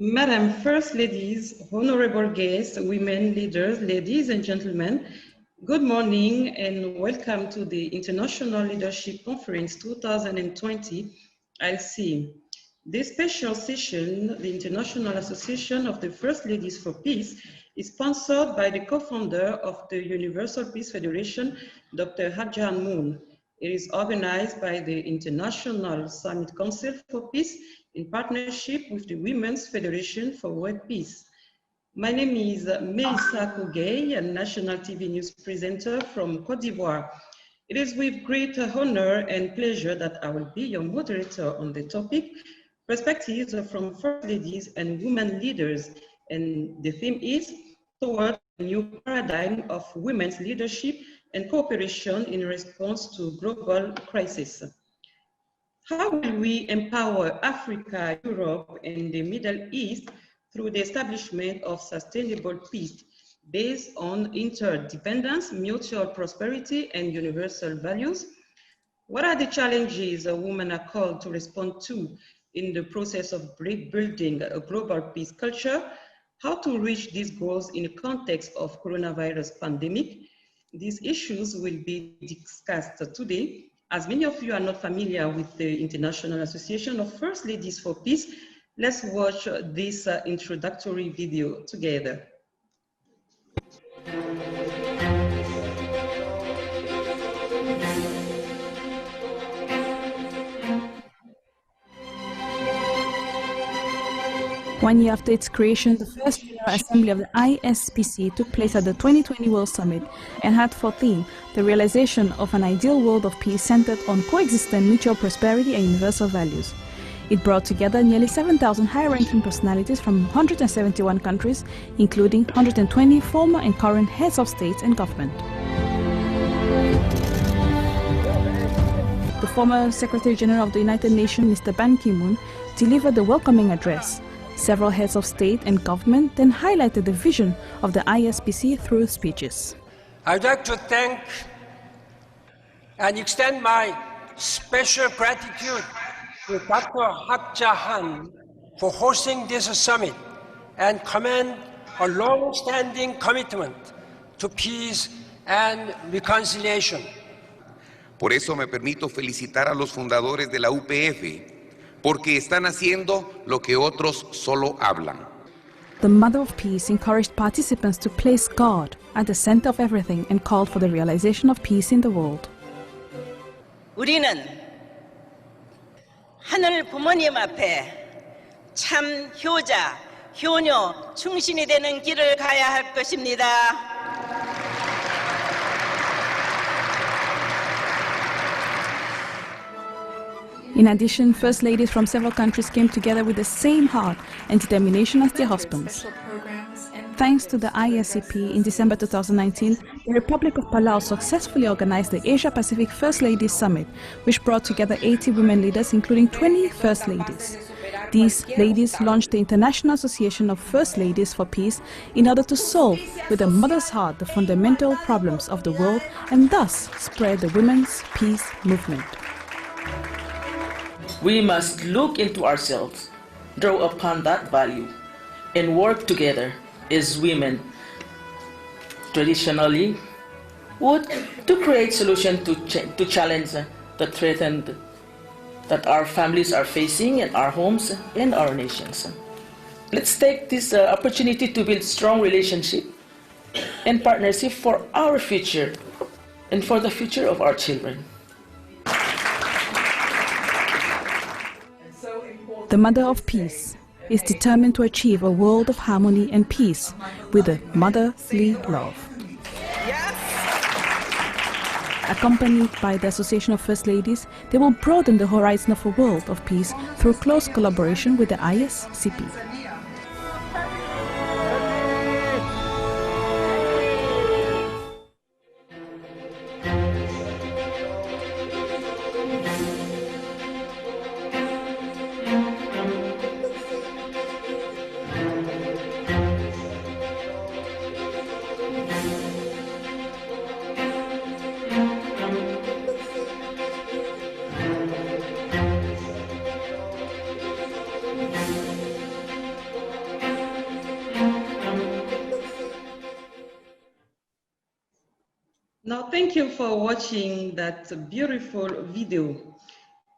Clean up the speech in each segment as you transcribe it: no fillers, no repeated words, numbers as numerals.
Madam First Ladies, honorable guests, women leaders, ladies and gentlemen, good morning and welcome to the International Leadership Conference 2020 IC. This special session, the International Association of the First Ladies for Peace, is sponsored by the co-founder of the Universal Peace Federation, Dr. Hadjan Moon. It is organized by the International Summit Council for Peace in partnership with the Women's Federation for World Peace. My name is Melissa Kogay, a national TV news presenter from Côte d'Ivoire. It is with great honor and pleasure that I will be your moderator on the topic, Perspectives from First Ladies and Women Leaders. And the theme is Toward a New Paradigm of Women's Leadership and Cooperation in Response to Global Crisis. How will we empower Africa, Europe, and the Middle East through the establishment of sustainable peace based on interdependence, mutual prosperity, and universal values? What are the challenges women are called to respond to in the process of building a global peace culture? How to reach these goals in the context of coronavirus pandemic? These issues will be discussed today. As many of you are not familiar with the International Association of First Ladies for Peace, let's watch this introductory video together. One year after its creation, the first General Assembly of the ISPC took place at the 2020 World Summit and had for theme the realization of an ideal world of peace centered on coexistent mutual prosperity and universal values. It brought together nearly 7,000 high-ranking personalities from 171 countries, including 120 former and current heads of state and government. The former Secretary General of the United Nations, Mr. Ban Ki-moon, delivered the welcoming address. Several heads of state and government then highlighted the vision of the ISPC through speeches. I'd like to thank and extend my special gratitude to Dr. Hak Ja-han for hosting this summit and commend a long-standing commitment to peace and reconciliation. Por eso me permito felicitar a los fundadores de la UPF, porque están haciendo lo que otros solo hablan. The Mother of Peace encouraged participants to place God at the center of everything and called for the realization of peace in the world. 우리는 하늘 부모님 앞에 참 효자, 효녀, 충신이 되는 길을 가야 할 것입니다. In addition, First Ladies from several countries came together with the same heart and determination as their husbands. Thanks to the ISCP, in December 2019, the Republic of Palau successfully organized the Asia-Pacific First Ladies Summit, which brought together 80 women leaders, including 20 First Ladies. These ladies launched the International Association of First Ladies for Peace in order to solve, with a mother's heart, the fundamental problems of the world and thus spread the women's peace movement. We must look into ourselves, draw upon that value, and work together as women traditionally would to create solutions to challenge the threat that our families are facing in our homes and our nations. Let's take this opportunity to build strong relationship and partnership for our future and for the future of our children. The Mother of Peace is determined to achieve a world of harmony and peace with a motherly love. Yes. Accompanied by the Association of First Ladies, they will broaden the horizon of a world of peace through close collaboration with the ISCP. Now, thank you for watching that beautiful video.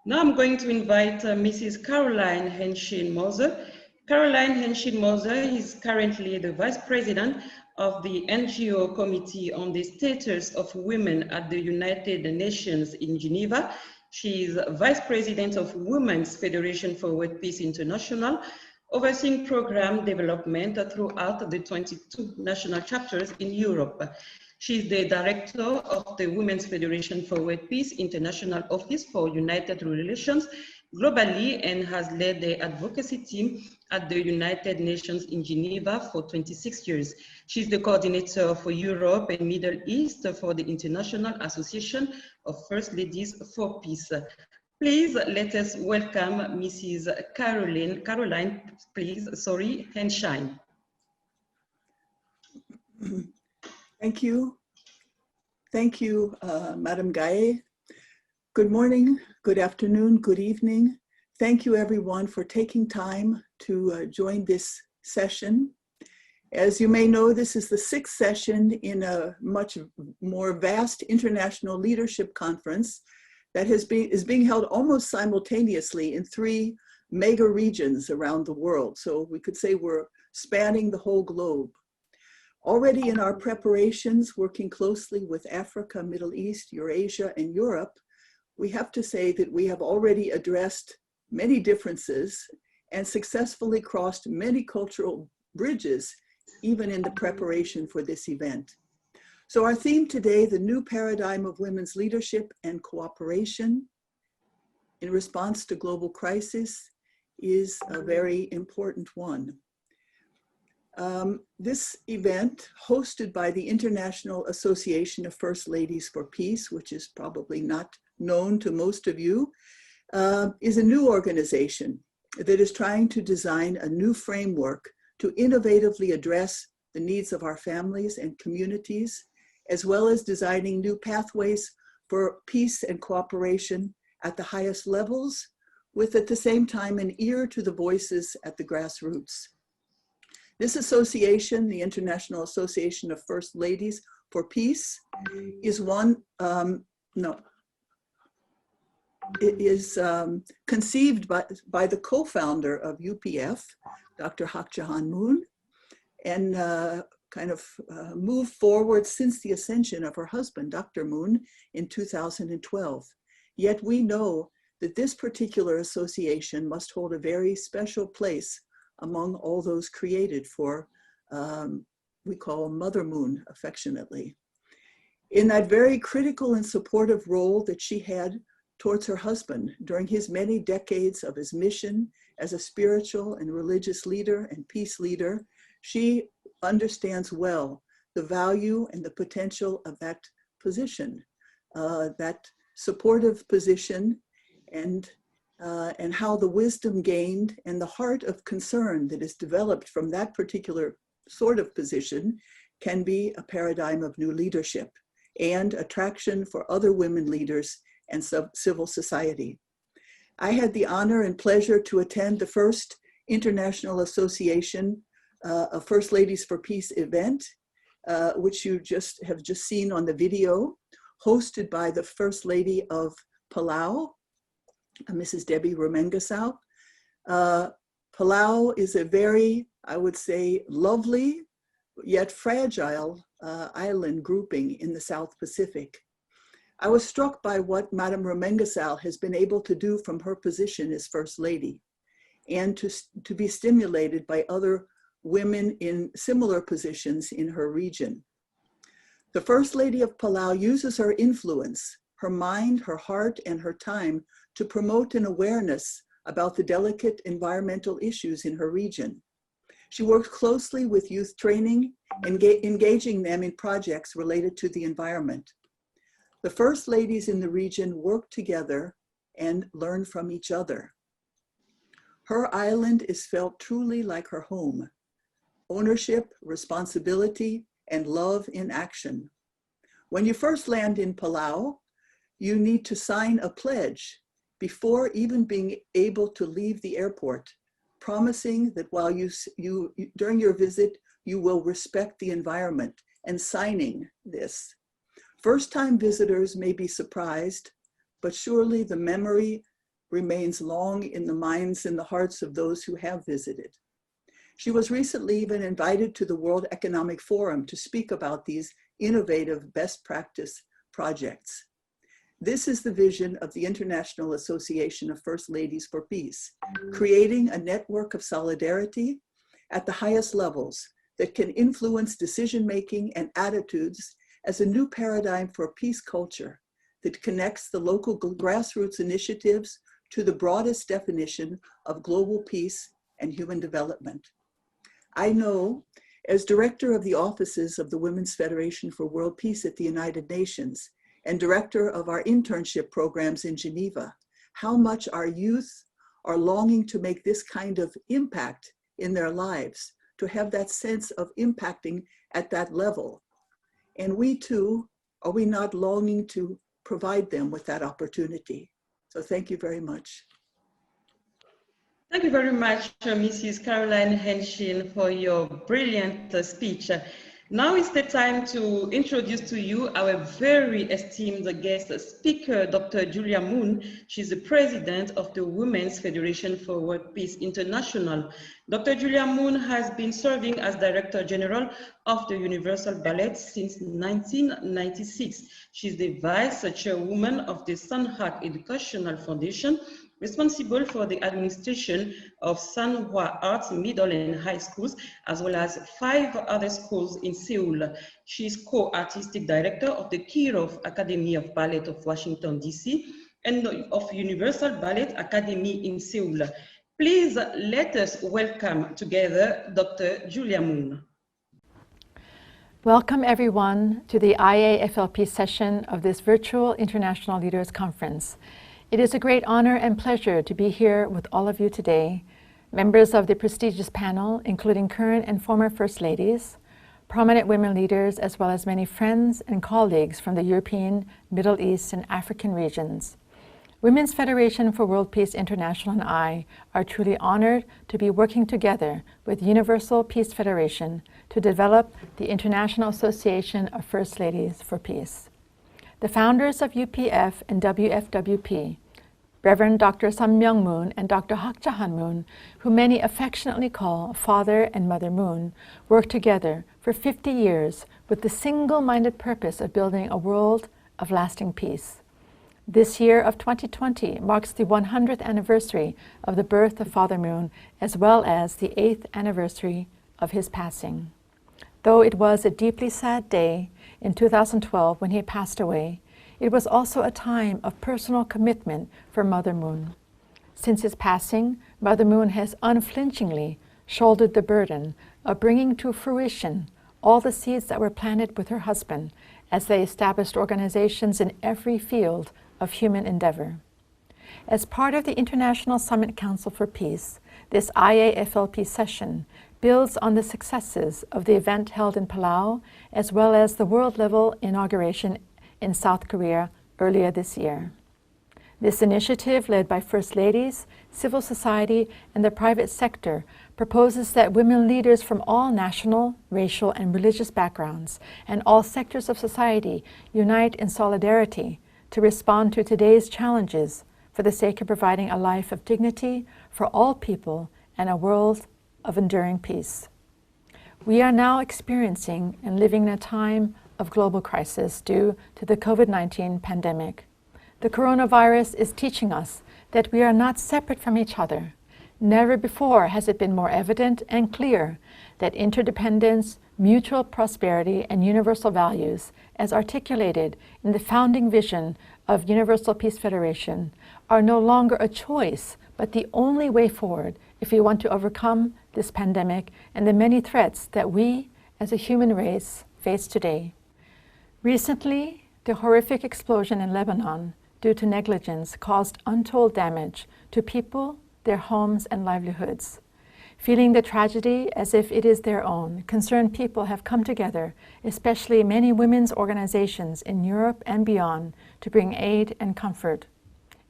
Now I'm going to invite Mrs. Caroline Henshin-Moser. Caroline Henshin-Moser is currently the Vice President of the NGO Committee on the Status of Women at the United Nations in Geneva. She is Vice President of Women's Federation for World Peace International, overseeing program development throughout the 22 national chapters in Europe. She is the director of the Women's Federation for World Peace International Office for United Relations globally and has led the advocacy team at the United Nations in Geneva for 26 years. She's the coordinator for Europe and Middle East for the International Association of First Ladies for Peace. Please let us welcome Mrs. Caroline, please, sorry, Henshin. Thank you. Thank you, Madam Gaye. Good morning, good afternoon, good evening. Thank you everyone for taking time to join this session. As you may know, this is the 6th session in a much more vast international leadership conference that is being held almost simultaneously in 3 mega regions around the world. So we could say we're spanning the whole globe. Already in our preparations, working closely with Africa, Middle East, Eurasia, and Europe, we have to say that we have already addressed many differences and successfully crossed many cultural bridges, even in the preparation for this event. So our theme today, the new paradigm of women's leadership and cooperation in response to global crisis, is a very important one. This event, hosted by the International Association of First Ladies for Peace, which is probably not known to most of you, is a new organization that is trying to design a new framework to innovatively address the needs of our families and communities, as well as designing new pathways for peace and cooperation at the highest levels, with at the same time an ear to the voices at the grassroots. This association, the International Association of First Ladies for Peace, is conceived by the co-founder of UPF, Dr. Hak Ja Han Moon, and moved forward since the ascension of her husband, Dr. Moon, in 2012. Yet we know that this particular association must hold a very special place among all those created for, we call Mother Moon affectionately. In that very critical and supportive role that she had towards her husband during his many decades of his mission as a spiritual and religious leader and peace leader, she understands well the value and the potential of that position, that supportive position, and how the wisdom gained and the heart of concern that is developed from that particular sort of position can be a paradigm of new leadership and attraction for other women leaders and civil society. I had the honor and pleasure to attend the first International Association of First Ladies for Peace event, which you have just seen on the video, hosted by the First Lady of Palau, Mrs. Debbie Rumengasau. Palau is a very, I would say, lovely yet fragile island grouping in the South Pacific. I was struck by what Madame Rumengasau has been able to do from her position as First Lady, and to be stimulated by other women in similar positions in her region. The First Lady of Palau uses her influence, her mind, her heart, and her time to promote an awareness about the delicate environmental issues in her region. She works closely with youth training and engaging them in projects related to the environment. The First Ladies in the region work together and learn from each other. Her island is felt truly like her home. Ownership, responsibility, and love in action. When you first land in Palau, you need to sign a pledge before even being able to leave the airport, promising that while during your visit, you will respect the environment, and signing this. First-time visitors may be surprised, but surely the memory remains long in the minds and the hearts of those who have visited. She was recently even invited to the World Economic Forum to speak about these innovative best practice projects. This is the vision of the International Association of First Ladies for Peace, creating a network of solidarity at the highest levels that can influence decision-making and attitudes as a new paradigm for peace culture that connects the local grassroots initiatives to the broadest definition of global peace and human development. I know, as director of the offices of the Women's Federation for World Peace at the United Nations and director of our internship programs in Geneva, how much our youth are longing to make this kind of impact in their lives, to have that sense of impacting at that level. And we too, are we not longing to provide them with that opportunity? So thank you very much. Thank you very much, Mrs. Caroline Henshin, for your brilliant speech. Now is the time to introduce to you our very esteemed guest speaker, Dr. Julia Moon. She's the president of the Women's Federation for World Peace International. Dr. Julia Moon has been serving as Director General of the Universal Ballet since 1996. She's the Vice Chairwoman of the Sanhak Educational Foundation, responsible for the administration of Sanhwa Arts Middle and High Schools, as well as 5 other schools in Seoul. She is co-artistic director of the Kirov Academy of Ballet of Washington, D.C., and of Universal Ballet Academy in Seoul. Please let us welcome together Dr. Julia Moon. Welcome everyone to the IAFLP session of this virtual International Leaders Conference. It is a great honor and pleasure to be here with all of you today, members of the prestigious panel, including current and former First Ladies, prominent women leaders, as well as many friends and colleagues from the European, Middle East, and African regions. Women's Federation for World Peace International and I are truly honored to be working together with Universal Peace Federation to develop the International Association of First Ladies for Peace. The founders of UPF and WFWP, Reverend Dr. Sam-Myung Moon and Dr. Hak Ja-han Moon, who many affectionately call Father and Mother Moon, worked together for 50 years with the single-minded purpose of building a world of lasting peace. This year of 2020 marks the 100th anniversary of the birth of Father Moon, as well as the 8th anniversary of his passing. Though it was a deeply sad day in 2012 when he passed away, it was also a time of personal commitment for Mother Moon. Since his passing, Mother Moon has unflinchingly shouldered the burden of bringing to fruition all the seeds that were planted with her husband as they established organizations in every field of human endeavor. As part of the International Summit Council for Peace, this IAFLP session builds on the successes of the event held in Palau, as well as the world-level inauguration in South Korea earlier this year. This initiative, led by First Ladies, civil society, and the private sector, proposes that women leaders from all national, racial, and religious backgrounds and all sectors of society unite in solidarity to respond to today's challenges for the sake of providing a life of dignity for all people and a world of enduring peace. We are now experiencing and living in a time of global crisis due to the COVID-19 pandemic. The coronavirus is teaching us that we are not separate from each other. Never before has it been more evident and clear that interdependence, mutual prosperity, and universal values, as articulated in the founding vision of Universal Peace Federation, are no longer a choice, but the only way forward if we want to overcome this pandemic and the many threats that we, as a human race, face today. Recently, the horrific explosion in Lebanon, due to negligence, caused untold damage to people, their homes, and livelihoods. Feeling the tragedy as if it is their own, concerned people have come together, especially many women's organizations in Europe and beyond, to bring aid and comfort.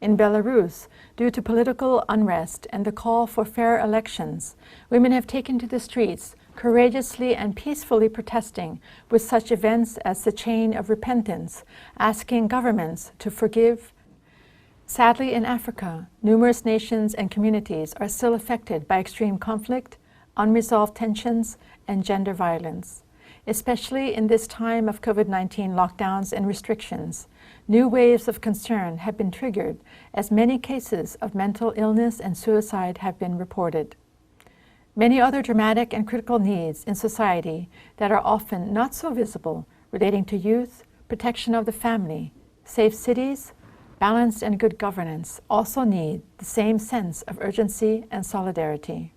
In Belarus, due to political unrest and the call for fair elections, women have taken to the streets courageously and peacefully protesting with such events as the chain of repentance, asking governments to forgive. Sadly, in Africa, numerous nations and communities are still affected by extreme conflict, unresolved tensions, and gender violence. Especially in this time of COVID-19 lockdowns and restrictions, new waves of concern have been triggered as many cases of mental illness and suicide have been reported. Many other dramatic and critical needs in society that are often not so visible, relating to youth, protection of the family, safe cities, balanced and good governance, also need the same sense of urgency and solidarity.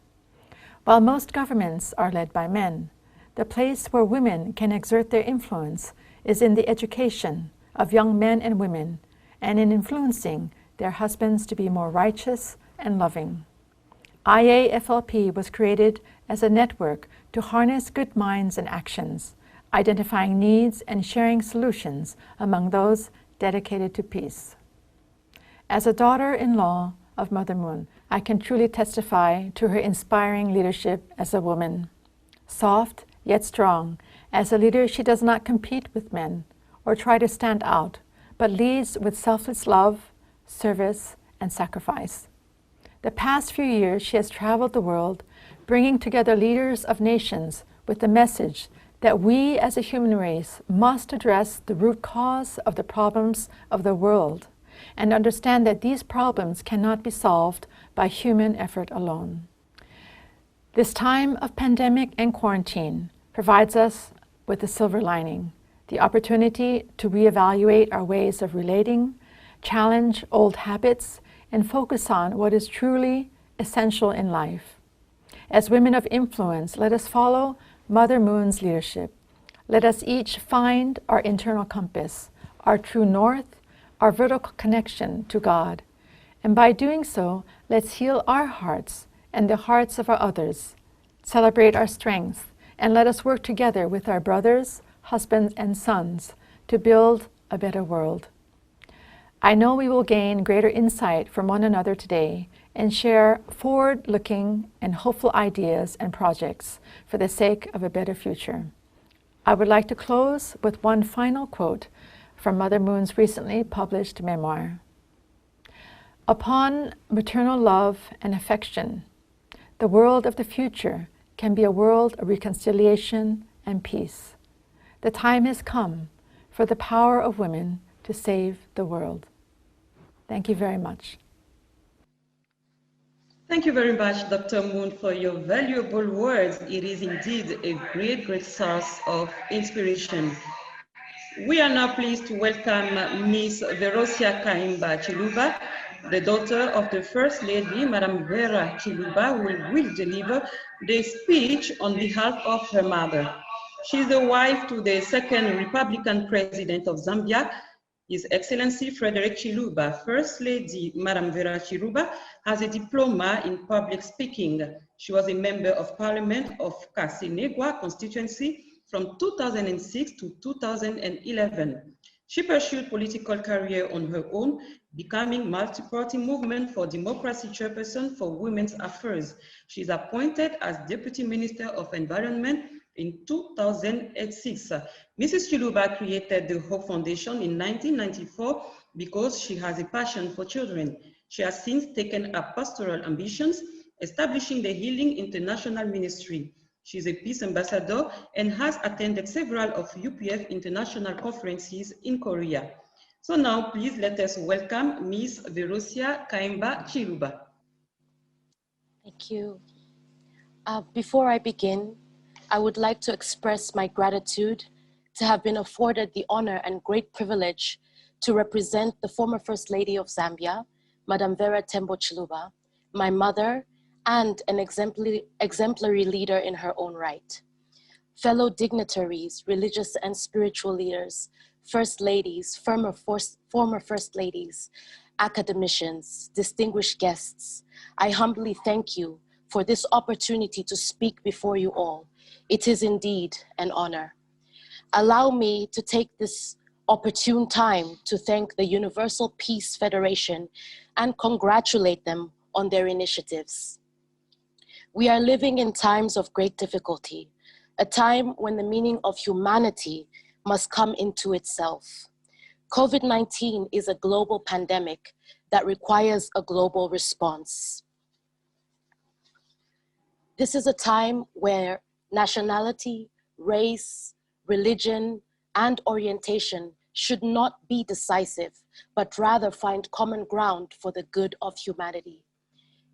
While most governments are led by men, the place where women can exert their influence is in the education of young men and women and in influencing their husbands to be more righteous and loving. IAFLP was created as a network to harness good minds and actions, identifying needs and sharing solutions among those dedicated to peace. As a daughter-in-law of Mother Moon, I can truly testify to her inspiring leadership as a woman. Soft yet strong, as a leader she does not compete with men or try to stand out, but leads with selfless love, service, and sacrifice. The past few years she has traveled the world, bringing together leaders of nations with the message that we as a human race must address the root cause of the problems of the world and understand that these problems cannot be solved by human effort alone. This time of pandemic and quarantine provides us with a silver lining, the opportunity to reevaluate our ways of relating, challenge old habits, and focus on what is truly essential in life. As women of influence, let us follow Mother Moon's leadership. Let us each find our internal compass, our true north, our vertical connection to God. And by doing so, let's heal our hearts and the hearts of our others, celebrate our strengths, and let us work together with our brothers, husbands, and sons to build a better world. I know we will gain greater insight from one another today and share forward-looking and hopeful ideas and projects for the sake of a better future. I would like to close with one final quote from Mother Moon's recently published memoir. Upon maternal love and affection, the world of the future can be a world of reconciliation and peace. The time has come for the power of women to save the world. Thank you very much. Thank you very much, Dr. Moon, for your valuable words. It is indeed a great source of inspiration. We are now pleased to welcome Ms. Verosia Kaimba Chiluba, the daughter of the First Lady, Madame Vera Chiluba, who will deliver the speech on behalf of her mother. She is the wife to the second Republican President of Zambia, His Excellency Frederick Chiluba. First Lady, Madame Vera Chiluba, has a diploma in public speaking. She was a member of Parliament of Kasenegwa constituency from 2006 to 2011. She pursued political career on her own, becoming multi-party movement for democracy chairperson for women's affairs. She is appointed as Deputy Minister of Environment in 2006. Mrs. Chiluba created the Hope Foundation in 1994 because she has a passion for children. She has since taken up pastoral ambitions, establishing the Healing International Ministry. She is a peace ambassador and has attended several of UPF international conferences in Korea. So now, please let us welcome Ms. Verosia Kaimba Chiluba. Thank you. Before I begin, I would like to express my gratitude to have been afforded the honor and great privilege to represent the former First Lady of Zambia, Madame Vera Tembo Chiluba, my mother, and an exemplary leader in her own right. Fellow dignitaries, religious and spiritual leaders, First Ladies, former First Ladies, academicians, distinguished guests, I humbly thank you for this opportunity to speak before you all. It is indeed an honor. Allow me to take this opportune time to thank the Universal Peace Federation and congratulate them on their initiatives. We are living in times of great difficulty, a time when the meaning of humanity must come into itself. COVID-19 is a global pandemic that requires a global response. This is a time where nationality, race, religion, and orientation should not be decisive, but rather find common ground for the good of humanity.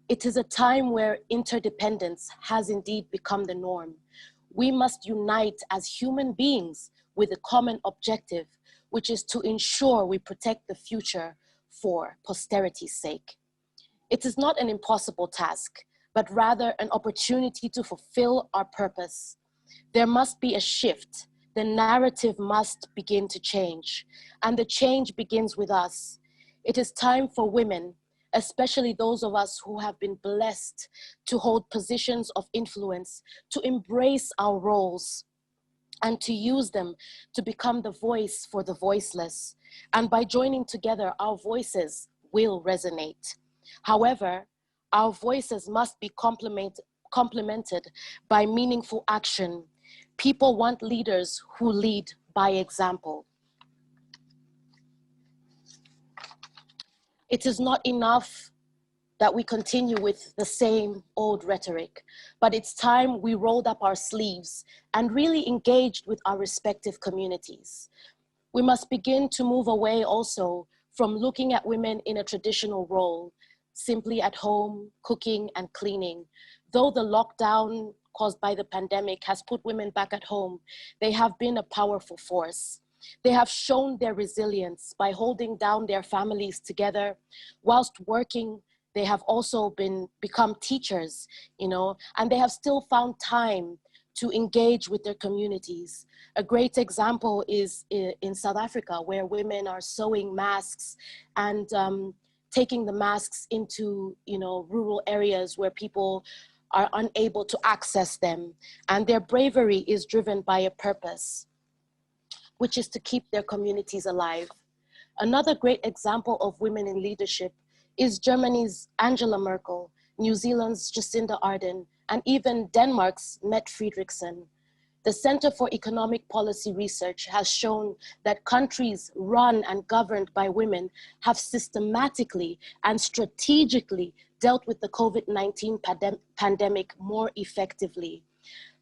It is a time where interdependence has indeed become the norm. We must unite as human beings with a common objective, which is to ensure we protect the future for posterity's sake. It is not an impossible task, but rather an opportunity to fulfill our purpose. There must be a shift. The narrative must begin to change, and the change begins with us. It is time for women, especially those of us who have been blessed to hold positions of influence, to embrace our roles and to use them to become the voice for the voiceless. And by joining together, our voices will resonate. However, our voices must be complemented by meaningful action. People want leaders who lead by example. It is not enough that we continue with the same old rhetoric, but it's time we rolled up our sleeves and really engaged with our respective communities. We must begin to move away also from looking at women in a traditional role, simply at home, cooking and cleaning. Though the lockdown caused by the pandemic has put women back at home, they have been a powerful force. They have shown their resilience by holding down their families together. Whilst working, they have also become teachers, and they have still found time to engage with their communities. A great example is in South Africa, where women are sewing masks and taking the masks into rural areas where people are unable to access them. And their bravery is driven by a purpose, which is to keep their communities alive. Another great example of women in leadership is Germany's Angela Merkel, New Zealand's Jacinda Ardern, and even Denmark's Mette Frederiksen. The Center for Economic Policy Research has shown that countries run and governed by women have systematically and strategically dealt with the COVID-19 pandemic more effectively.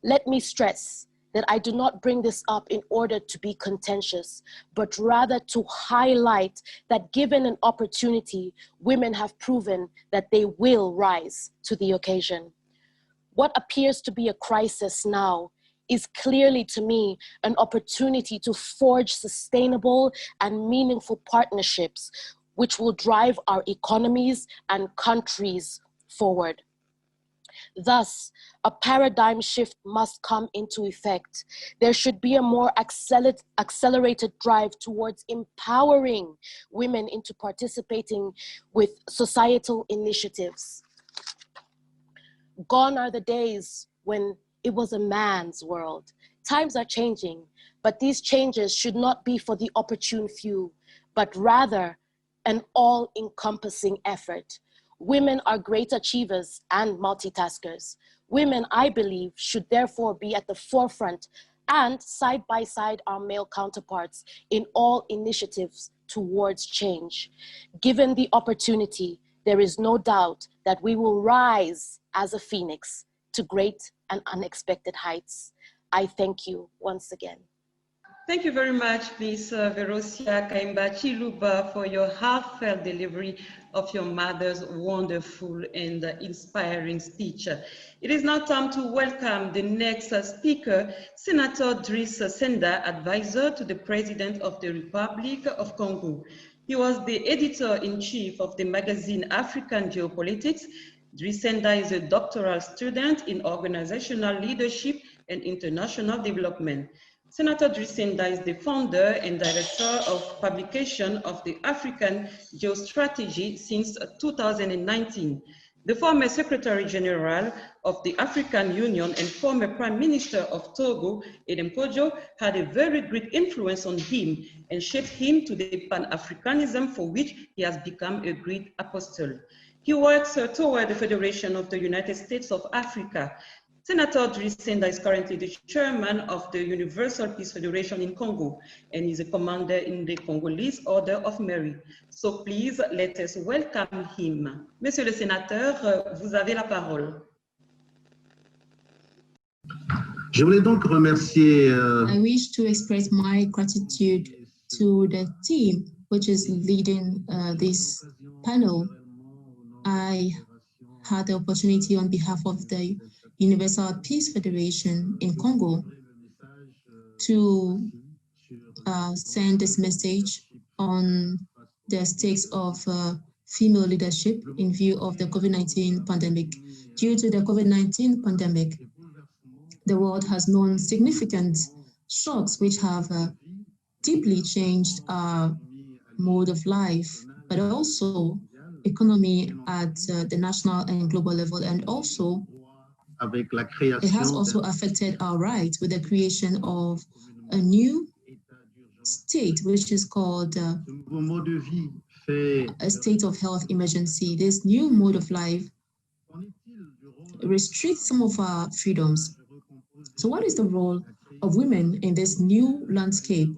Let me stress that I do not bring this up in order to be contentious, but rather to highlight that given an opportunity, women have proven that they will rise to the occasion. What appears to be a crisis now is clearly to me an opportunity to forge sustainable and meaningful partnerships which will drive our economies and countries forward. Thus, a paradigm shift must come into effect. There should be a more accelerated drive towards empowering women into participating with societal initiatives. Gone are the days when it was a man's world. Times are changing, but these changes should not be for the opportune few, but rather an all-encompassing effort. Women are great achievers and multitaskers. Women, I believe, should therefore be at the forefront and side by side our male counterparts in all initiatives towards change. Given the opportunity, there is no doubt that we will rise as a phoenix to great and unexpected heights. I thank you once again. Thank you very much, Ms. Verosia Kaimba-Chiluba, for your heartfelt delivery of your mother's wonderful and inspiring speech. It is now time to welcome the next speaker, Senator Driss Senda, advisor to the President of the Republic of Congo. He was the editor-in-chief of the magazine African Geopolitics. Driss Senda is a doctoral student in organizational leadership and international development. Senator Driss Senda is the founder and director of publication of the African Geostrategy since 2019. The former Secretary General of the African Union and former Prime Minister of Togo, Edem Kodjo, had a very great influence on him and shaped him to the Pan-Africanism for which he has become a great apostle. He works toward the Federation of the United States of Africa. Senator Drisenda is currently the chairman of the Universal Peace Federation in Congo and is a commander in the Congolese Order of Merit. So please let us welcome him. Monsieur le sénateur, vous avez la parole. Je voulais donc remercier. I wish to express my gratitude to the team which is leading this panel. I had the opportunity on behalf of the Universal Peace Federation in Congo to send this message on the stakes of female leadership in view of the COVID-19 pandemic. Due to the COVID-19 pandemic, the world has known significant shocks which have deeply changed our mode of life, but also economy at the national and global level, and also it has also affected our rights with the creation of a new state which is called a state of health emergency. This new mode of life restricts some of our freedoms. So what is the role of women in this new landscape?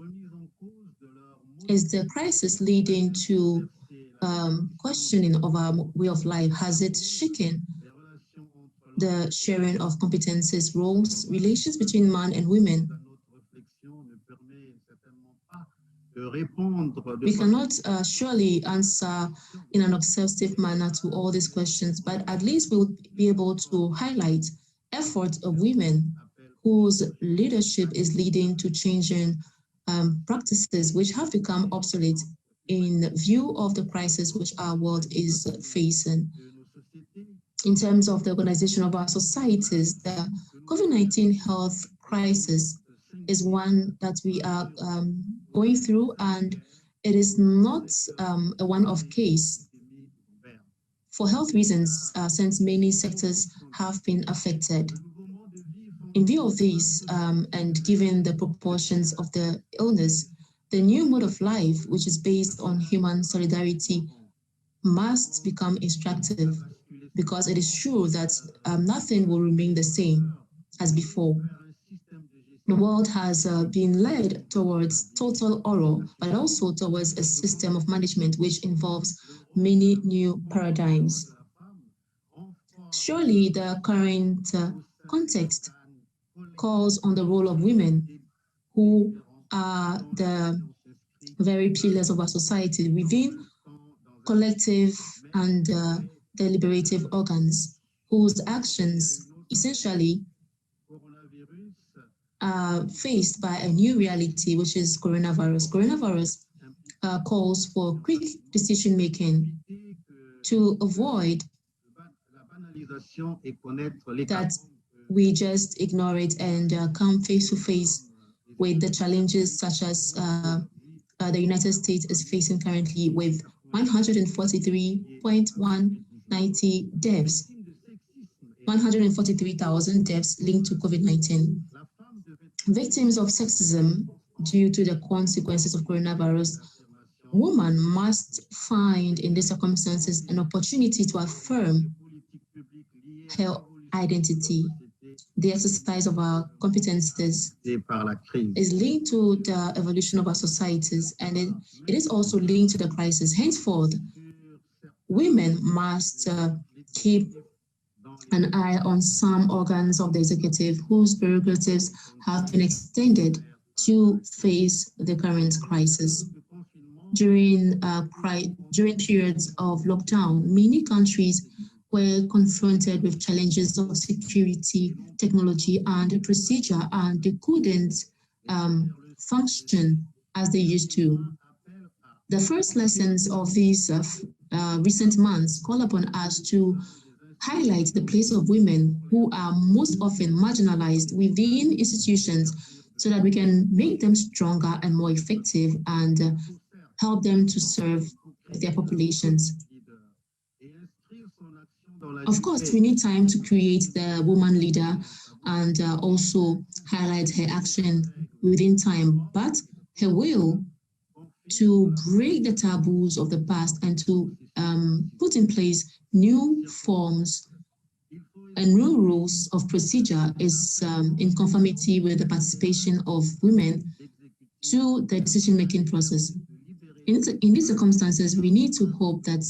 Is the crisis leading to questioning of our way of life? Has it shaken the sharing of competences, roles, relations between men and women? We cannot surely answer in an exhaustive manner to all these questions, but at least we'll be able to highlight efforts of women whose leadership is leading to changing practices which have become obsolete in view of the crisis which our world is facing. In terms of the organization of our societies, the COVID-19 health crisis is one that we are going through, and it is not a one-off case for health reasons, since many sectors have been affected. In view of this, and given the proportions of the illness, the new mode of life, which is based on human solidarity, must become instructive, because it is true that nothing will remain the same as before. The world has been led towards total oral, but also towards a system of management which involves many new paradigms. Surely the current context calls on the role of women, who are the very pillars of our society within collective and deliberative organs, whose actions essentially are faced by a new reality, which is coronavirus. Coronavirus calls for quick decision-making to avoid that we just ignore it and come face-to-face with the challenges such as the United States is facing currently, with 143.190 deaths, 143,000 deaths linked to COVID-19. Victims of sexism due to the consequences of coronavirus, women must find in these circumstances an opportunity to affirm her identity. The exercise of our competences is linked to the evolution of our societies, and it is also linked to the crisis. Henceforth, women must keep an eye on some organs of the executive whose prerogatives have been extended to face the current crisis. During periods of lockdown, many countries were confronted with challenges of security, technology, and procedure, and they couldn't function as they used to. The first lessons of these recent months call upon us to highlight the place of women who are most often marginalized within institutions, so that we can make them stronger and more effective and help them to serve their populations. Of course, we need time to create the woman leader and also highlight her action within time, but her will to break the taboos of the past and to put in place new forms and new rules of procedure is in conformity with the participation of women to the decision-making process. In these circumstances, we need to hope that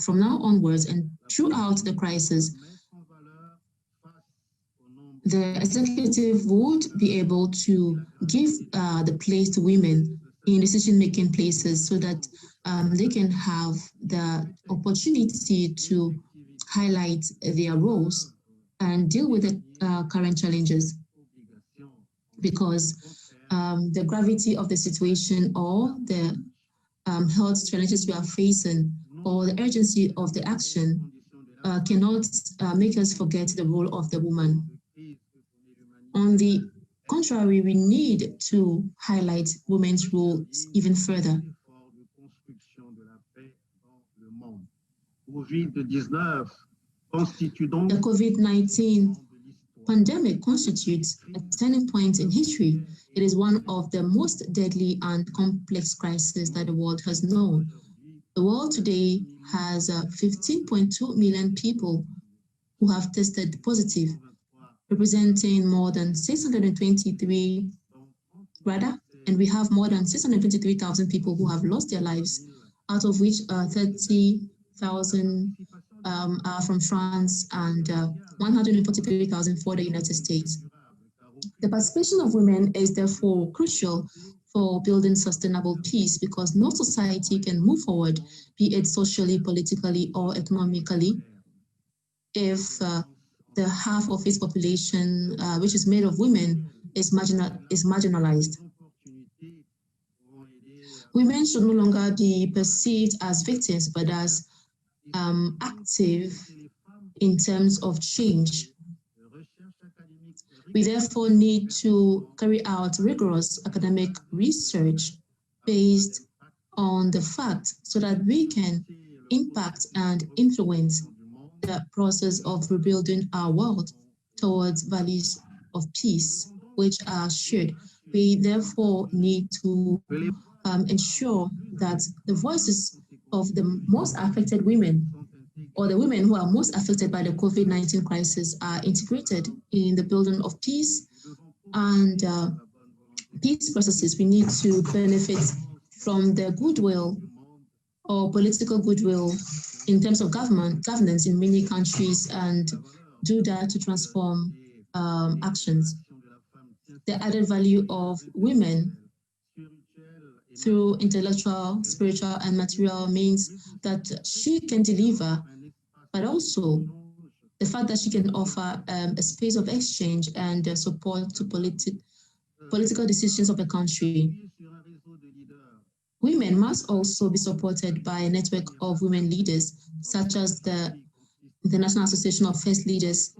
from now onwards and throughout the crisis, the executive would be able to give the place to women in decision-making places so that they can have the opportunity to highlight their roles and deal with the current challenges. Because the gravity of the situation or the health challenges we are facing or the urgency of the action cannot make us forget the role of the woman. On the contrary, we need to highlight women's roles even further. The COVID-19 pandemic constitutes a turning point in history. It is one of the most deadly and complex crises that the world has known. The world today has 15.2 million people who have tested positive, representing more than 623, and we have more than 623,000 people who have lost their lives, out of which 30,000 are from France and 143,000 for the United States. The participation of women is therefore crucial for building sustainable peace because no society can move forward, be it socially, politically, or economically, if the half of its population, which is made of women, is marginalized. Women should no longer be perceived as victims, but as active in terms of change. We therefore need to carry out rigorous academic research based on the facts so that we can impact and influence the process of rebuilding our world towards values of peace, which are shared. We therefore need to ensure that the voices of the most affected women or the women who are most affected by the COVID-19 crisis are integrated in the building of peace and peace processes. We need to benefit from the goodwill or political goodwill in terms of governance in many countries and do that to transform actions. The added value of women through intellectual, spiritual, and material means that she can deliver, but also the fact that she can offer a space of exchange and support to political decisions of the country. Women must also be supported by a network of women leaders, such as the International Association of First Ladies.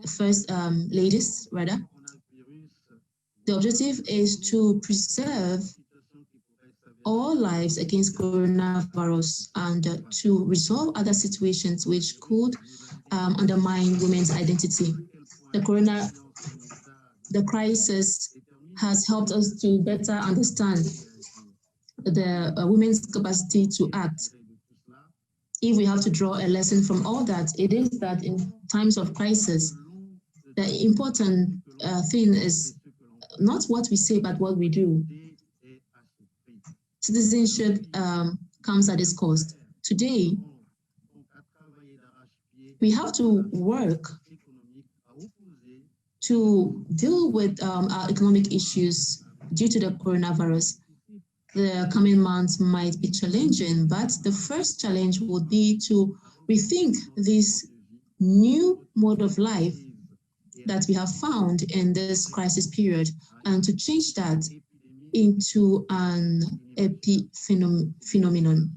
The objective is to preserve all lives against coronavirus and to resolve other situations which could undermine women's identity. The crisis has helped us to better understand the women's capacity to act. If we have to draw a lesson from all that, it is that in times of crisis, the important thing is not what we say, but what we do. Citizenship comes at its cost. Today, we have to work to deal with our economic issues due to the coronavirus. The coming months might be challenging, but the first challenge would be to rethink this new mode of life that we have found in this crisis period and to change that into an epiphenomenon,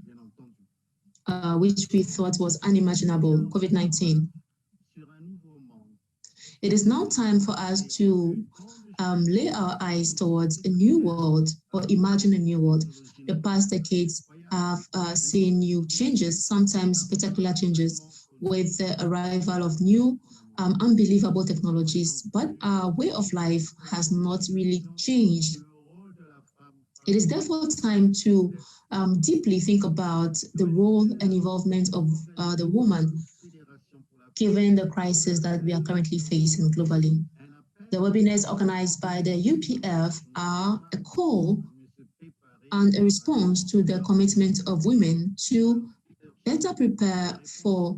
which we thought was unimaginable, COVID-19. It is now time for us to lay our eyes towards a new world or imagine a new world. The past decades have seen new changes, sometimes spectacular changes, with the arrival of new unbelievable technologies, but our way of life has not really changed. It is therefore time to deeply think about the role and involvement of the woman, given the crisis that we are currently facing globally. The webinars organized by the UPF are a call and a response to the commitment of women to better prepare for,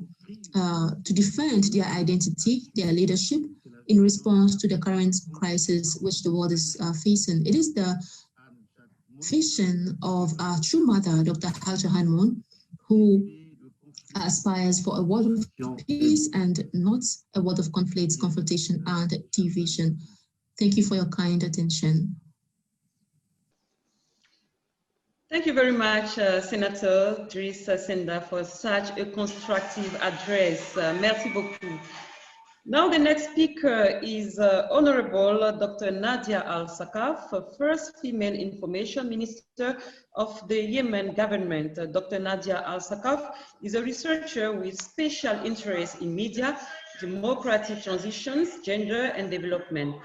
to defend their identity, their leadership, in response to the current crisis which the world is facing. It is the vision of our true mother, Dr. Hak Ja Han Moon, who aspires for a world of peace and not a world of conflicts, confrontation, and division. Thank you for your kind attention. Thank you very much, Senator Driss Senda, for such a constructive address. Merci beaucoup. Now the next speaker is Honorable Dr. Nadia Al-Sakaf, first female information minister of the Yemen government. Dr. Nadia Al-Sakaf is a researcher with special interest in media, democratic transitions, gender, and development.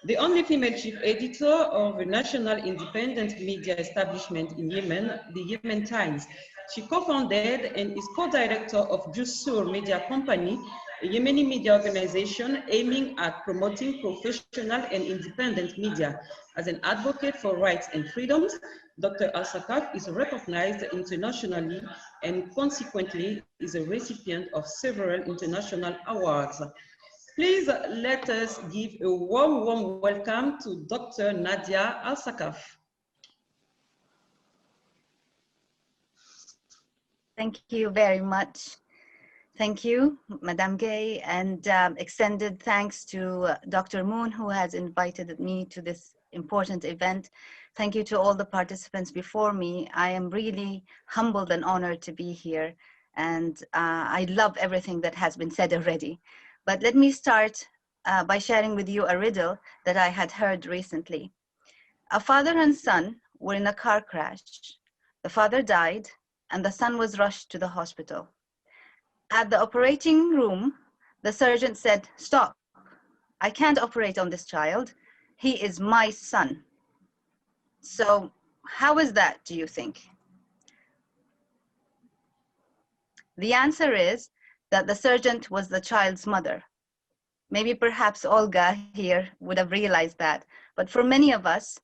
The only female chief editor of a national independent media establishment in Yemen, the Yemen Times. She co-founded and is co-director of Jussur Media Company, a Yemeni media organization aiming at promoting professional and independent media. As an advocate for rights and freedoms, Dr. Al-Sakaf is recognized internationally and consequently is a recipient of several international awards. Please let us give a warm welcome to Dr. Nadia Al-Sakaf. Thank you very much. Thank you, Madame Gay, and extended thanks to Dr. Moon, who has invited me to this important event. Thank you to all the participants before me. I am really humbled and honored to be here, and I love everything that has been said already. But let me start by sharing with you a riddle that I had heard recently. A father and son were in a car crash. The father died, and the son was rushed to the hospital. At the operating room, the surgeon said, "Stop, I can't operate on this child. He is my son." So how is that, do you think? The answer is that the surgeon was the child's mother. Maybe perhaps Olga here would have realized that, but for many of us,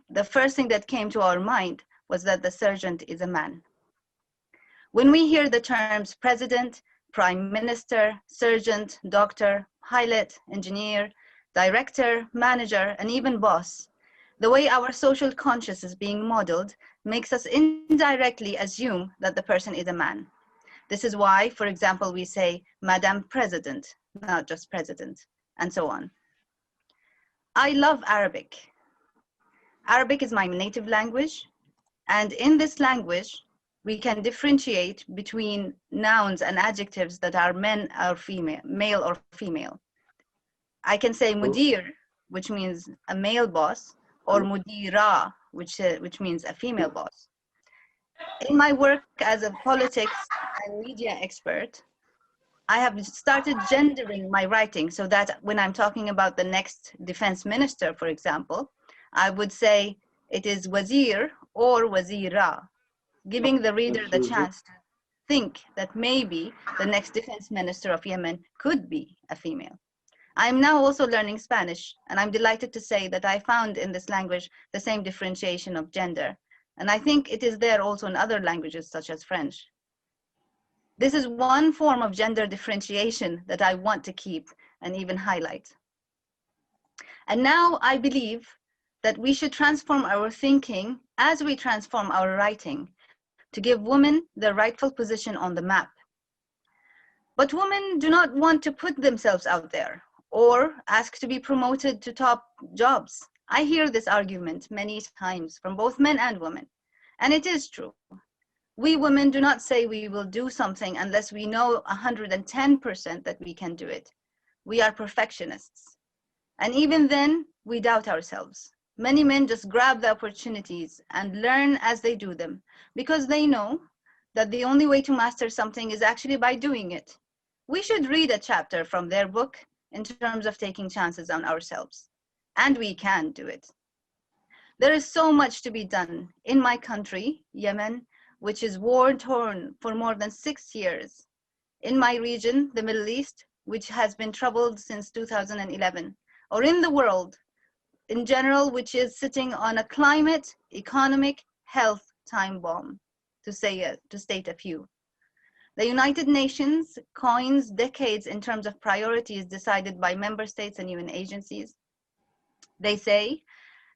the first thing that came to our mind was that the surgeon is a man. When we hear the terms president, prime minister, surgeon, doctor, pilot, engineer, director, manager, and even boss, the way our social conscience is being modeled makes us indirectly assume that the person is a man. This is why, for example, we say Madam President, not just President, and so on. I love Arabic. Arabic is my native language, and in this language, we can differentiate between nouns and adjectives that are men or female, male or female. I can say mudir, which means a male boss, or mudira, which means a female boss. In my work as a politics and media expert, I have started gendering my writing so that when I'm talking about the next defense minister, for example, I would say it is wazir or wazira, giving the reader the chance to think that maybe the next defense minister of Yemen could be a female. I'm now also learning Spanish, and I'm delighted to say that I found in this language the same differentiation of gender. And I think it is there also in other languages such as French. This is one form of gender differentiation that I want to keep and even highlight. And now I believe that we should transform our thinking as we transform our writing to give women the rightful position on the map. But women do not want to put themselves out there or ask to be promoted to top jobs. I hear this argument many times from both men and women, and it is true. We women do not say we will do something unless we know 110% that we can do it. We are perfectionists. And even then, we doubt ourselves. Many men just grab the opportunities and learn as they do them because they know that the only way to master something is actually by doing it. We should read a chapter from their book in terms of taking chances on ourselves. And we can do it. There is so much to be done in my country, Yemen, which is war-torn for more than 6 years. In my region, the Middle East, which has been troubled since 2011, or in the world in general, which is sitting on a climate, economic, health time bomb, to state a few. The United Nations coins decades in terms of priorities decided by member states and UN agencies. They say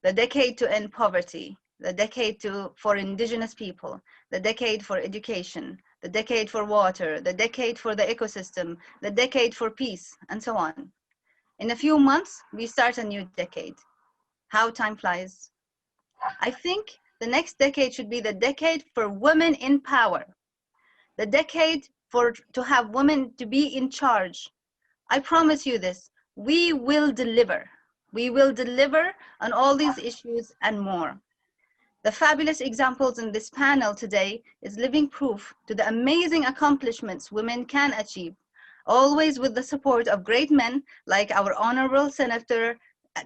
the decade to end poverty, the decade for indigenous people, the decade for education, the decade for water, the decade for the ecosystem, the decade for peace, and so on. In a few months, we start a new decade. How time flies. I think the next decade should be the decade for women in power, the decade to have women to be in charge. I promise you this, we will deliver. We will deliver on all these issues and more. The fabulous examples in this panel today is living proof to the amazing accomplishments women can achieve, always with the support of great men like our Honorable Senator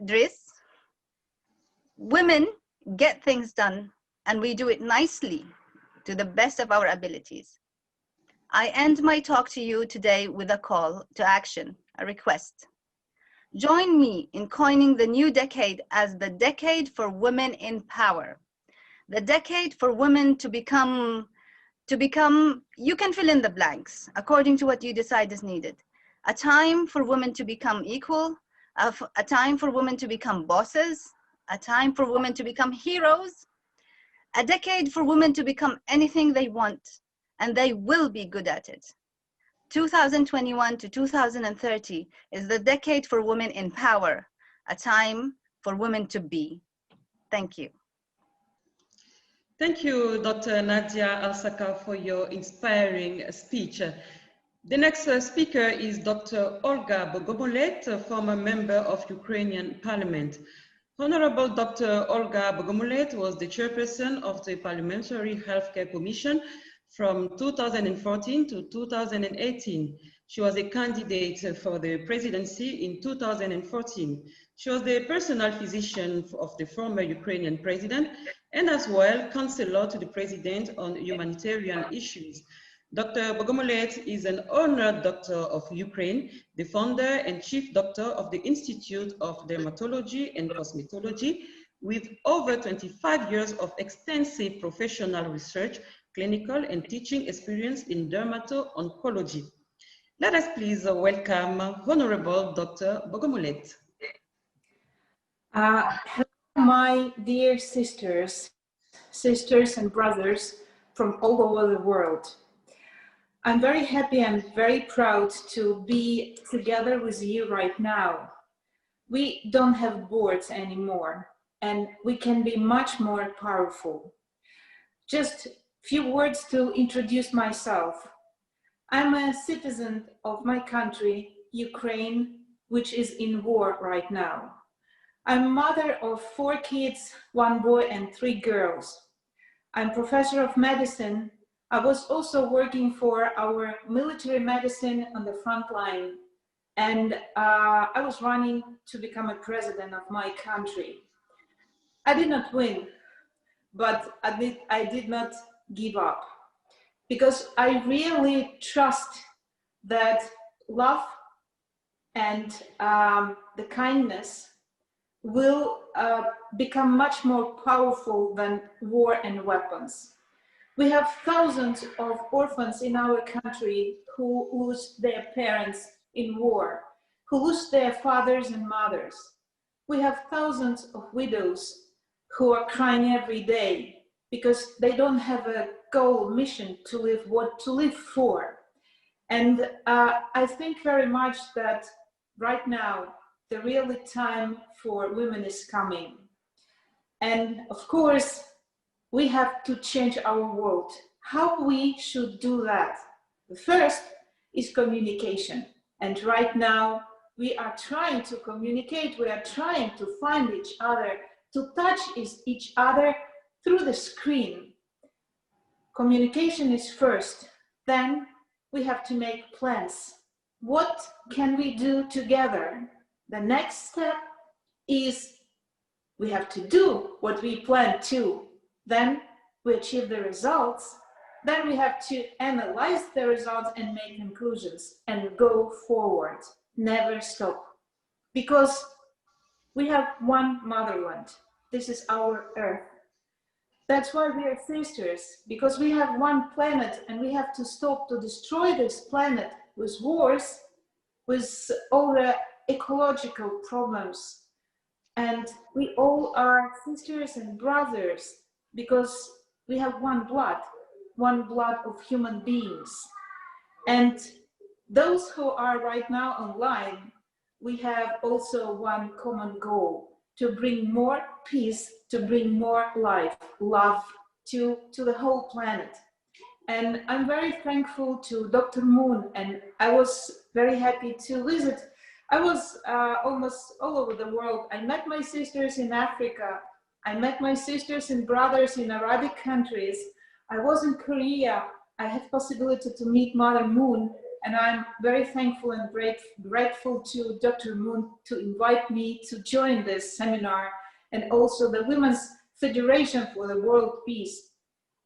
Driss. Women get things done, and we do it nicely to the best of our abilities. I end my talk to you today with a call to action, a request. Join me in coining the new decade as the decade for women in power. The decade for women to become, you can fill in the blanks according to what you decide is needed. A time for women to become equal, a time for women to become bosses, a time for women to become heroes, a decade for women to become anything they want, and they will be good at it. 2021 to 2030 is the decade for women in power, a time for women to be. Thank you. Thank you, Dr. Nadia Al-Saka, for your inspiring speech. The next speaker is Dr. Olga Bogomolet, a former member of Ukrainian Parliament. Honorable Dr. Olga Bogomolet was the chairperson of the Parliamentary Healthcare Commission from 2014 to 2018. She was a candidate for the presidency in 2014. She was the personal physician of the former Ukrainian president and as well counselor to the president on humanitarian issues. Dr. Bogomolet is an honored doctor of Ukraine, the founder and chief doctor of the Institute of Dermatology and Cosmetology, with over 25 years of extensive professional research, clinical and teaching experience in dermato-oncology. Let us please welcome Honorable Dr. Bogomolet. Hello, my dear sisters and brothers from all over the world. I'm very happy and very proud to be together with you right now. We don't have boards anymore, and we can be much more powerful. Just a few words to introduce myself. I'm a citizen of my country, Ukraine, which is in war right now. I'm mother of 4 kids, 1 boy and 3 girls. I'm professor of medicine. I was also working for our military medicine on the front line, and I was running to become a president of my country. I did not win, but I did not give up, because I really trust that love and the kindness will become much more powerful than war and weapons. We have thousands of orphans in our country who lose their parents in war, who lose their fathers and mothers. We have thousands of widows who are crying every day because they don't have a goal, mission to live, what to live for. And I think very much that right now, the real time for women is coming. And of course, we have to change our world. How we should do that? The first is communication. And right now, we are trying to communicate, we are trying to find each other, to touch each other through the screen. Communication is first. Then we have to make plans. What can we do together? The next step is we have to do what we plan to. Then we achieve the results. Then we have to analyze the results and make conclusions and go forward, never stop. Because we have one motherland. This is our Earth. That's why we are sisters, because we have one planet and we have to stop to destroy this planet with wars, with all the ecological problems. And we all are sisters and brothers because we have one blood of human beings. And those who are right now online, we have also one common goal: to bring more peace, to bring more life, love to the whole planet. And I'm very thankful to Dr. Moon, and I was very happy to visit. I was almost all over the world. I met my sisters in Africa. I met my sisters and brothers in Arabic countries. I was in Korea. I had possibility to meet Mother Moon, and I'm very thankful and grateful to Dr. Moon to invite me to join this seminar, and also the Women's Federation for the World Peace.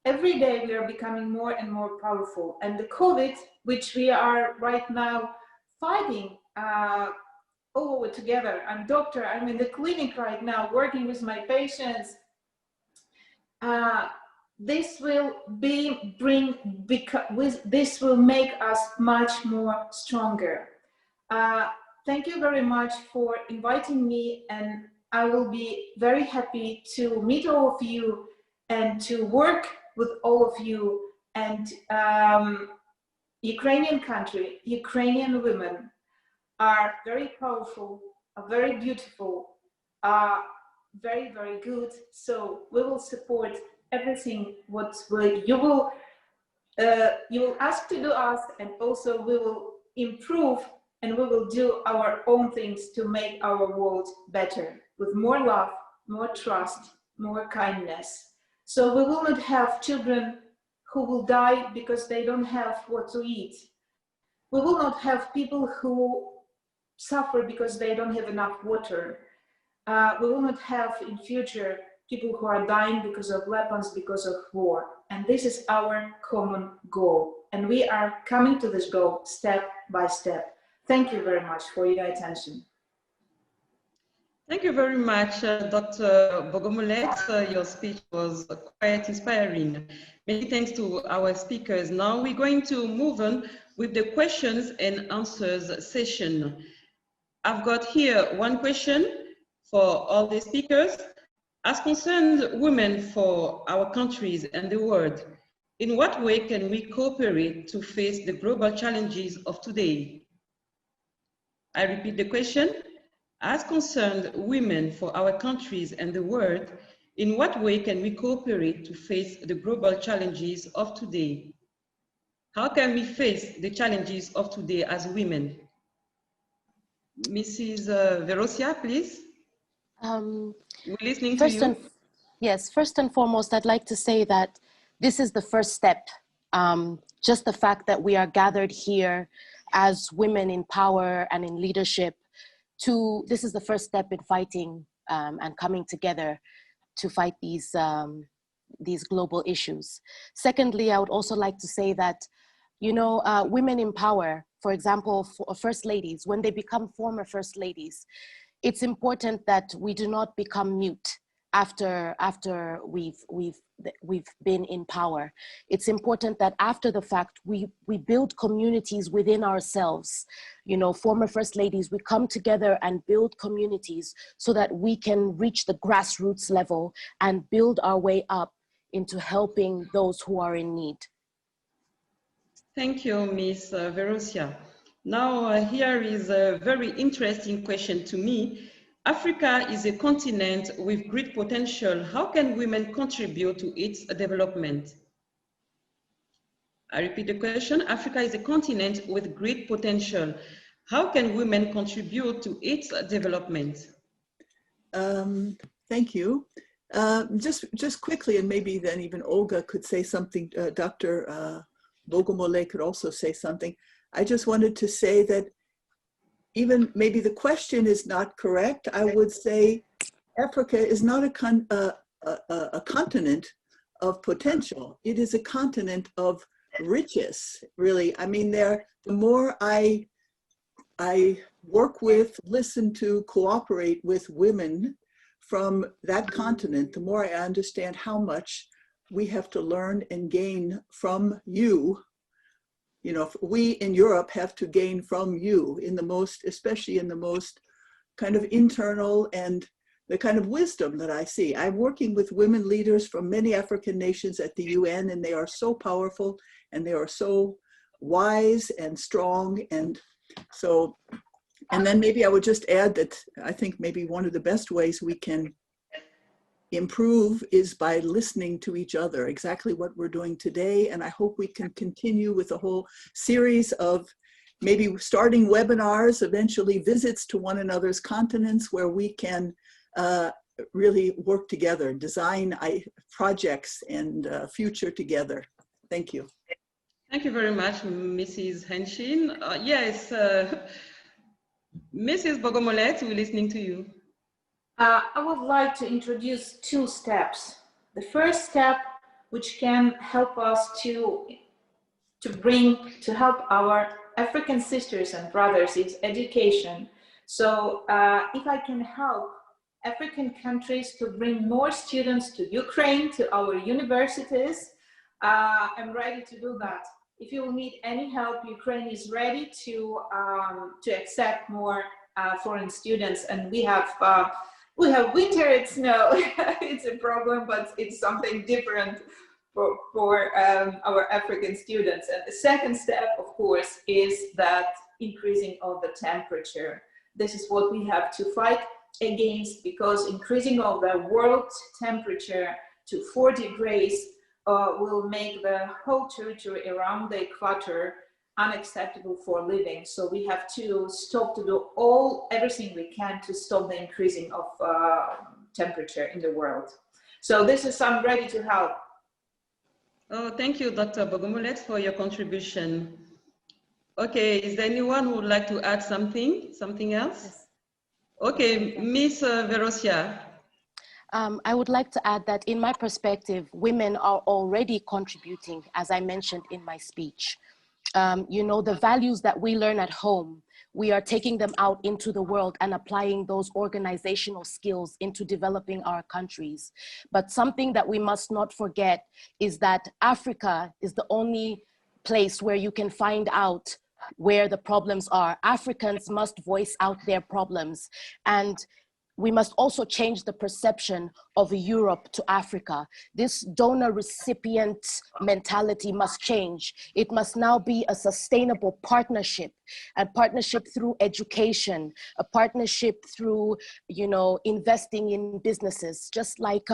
Every day we are becoming more and more powerful, and the COVID, which we are right now fighting all over together. I'm a doctor, I'm in the clinic right now working with my patients. This will this will make us much more stronger. Thank you very much for inviting me, and I will be very happy to meet all of you and to work with all of you. And Ukrainian country, Ukrainian women are very powerful, are very beautiful, are very, very good. So we will support everything what you will ask to do us, and also we will improve and we will do our own things to make our world better with more love, more trust, more kindness. So we will not have children who will die because they don't have what to eat. We will not have people who suffer because they don't have enough water. We will not have in future people who are dying because of weapons, because of war. And this is our common goal. And we are coming to this goal step by step. Thank you very much for your attention. Thank you very much, Dr. Bogomolet. Your speech was quite inspiring. Many thanks to our speakers. Now we're going to move on with the questions and answers session. I've got here one question for all the speakers. As concerns women for our countries and the world, in what way can we cooperate to face the global challenges of today? I repeat the question. As concerned women for our countries and the world, in what way can we cooperate to face the global challenges of today? How can we face the challenges of today as women? Mrs. Verosia, please. We're listening to you. Yes, first and foremost, I'd like to say that this is the first step. Just the fact that we are gathered here as women in power and in leadership, this is the first step in fighting and coming together to fight these global issues. Secondly, I would also like to say that, you know, women in power, for example, for first ladies, when they become former first ladies, it's important that we do not become mute after we've been in power. It's important that after the fact, we build communities within ourselves. You know, former first ladies, we come together and build communities so that we can reach the grassroots level and build our way up into helping those who are in need. Thank you, Ms. Verosia. Now, here is a very interesting question to me. Africa is a continent with great potential. How can women contribute to its development? I repeat the question. Africa is a continent with great potential. How can women contribute to its development? Thank you. Just quickly, and maybe then even Olga could say something, Dr. Bogomolay could also say something. I just wanted to say that even maybe the question is not correct. I would say Africa is not a continent of potential. It is a continent of riches, really. I mean, the more I work with, listen to, cooperate with women from that continent, the more I understand how much we have to learn and gain from you. You know, we in Europe have to gain from you in the most, especially in the most kind of internal and the kind of wisdom that I see. I'm working with women leaders from many African nations at the UN, and they are so powerful and they are so wise and strong. And so, and then maybe I would just add that I think maybe one of the best ways we can improve is by listening to each other, exactly what we're doing today. And I hope we can continue with a whole series of maybe starting webinars, eventually visits to one another's continents where we can really work together, design projects and future together. Thank you. Thank you very much, Mrs. Henshin. Yes, Mrs. Bogomolet, we're listening to you. I would like to introduce two steps. The first step, which can help us to help our African sisters and brothers, is education. So if I can help African countries to bring more students to Ukraine, to our universities, I'm ready to do that. If you will need any help, Ukraine is ready to accept more foreign students, and we have winter, it's snow. It's a problem, but it's something different for our African students. And the second step, of course, is that increasing of the temperature. This is what we have to fight against, because increasing of the world temperature to 4 degrees will make the whole territory around the equator unacceptable for living. So we have to stop to do everything we can to stop the increasing of temperature in the world. So this is, I'm ready to help. Oh, thank you, Dr. Bogomolet, for your contribution. Okay, is there anyone who would like to add something else? Yes. Okay, Miss Verosia. I would like to add that in my perspective, women are already contributing, as I mentioned in my speech. You know, the values that we learn at home, we are taking them out into the world and applying those organizational skills into developing our countries. But something that we must not forget is that Africa is the only place where you can find out where the problems are. Africans must voice out their problems, and we must also change the perception of Europe to Africa. This donor-recipient mentality must change. It must now be a sustainable partnership, a partnership through education, a partnership through, you know, investing in businesses, just like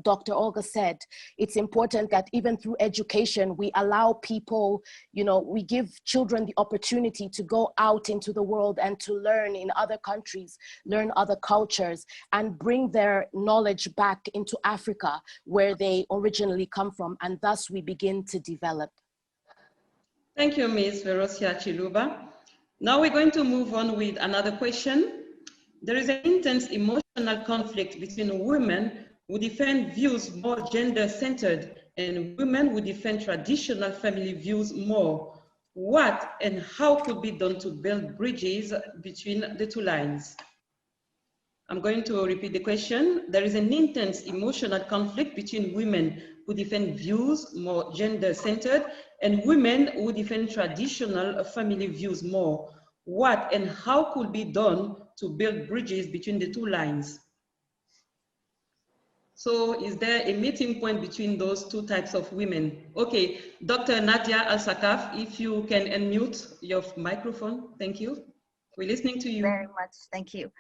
Dr. Olga said. It's important that even through education, we allow people, you know, we give children the opportunity to go out into the world and to learn in other countries, learn other cultures, and bring their knowledge back into Africa, where they originally come from, and thus we begin to develop. Thank you, Ms. Verosia Chiluba. Now we're going to move on with another question. There is an intense emotional conflict between women who defend views more gender-centered and women who defend traditional family views more. What and how could be done to build bridges between the two lines? I'm going to repeat the question. There is an intense emotional conflict between women who defend views more gender-centered and women who defend traditional family views more. What and how could be done to build bridges between the two lines? So is there a meeting point between those two types of women? Okay, Dr. Nadia Al-Sakaf, if you can unmute your microphone, thank you. We're listening to you. Very much, thank you.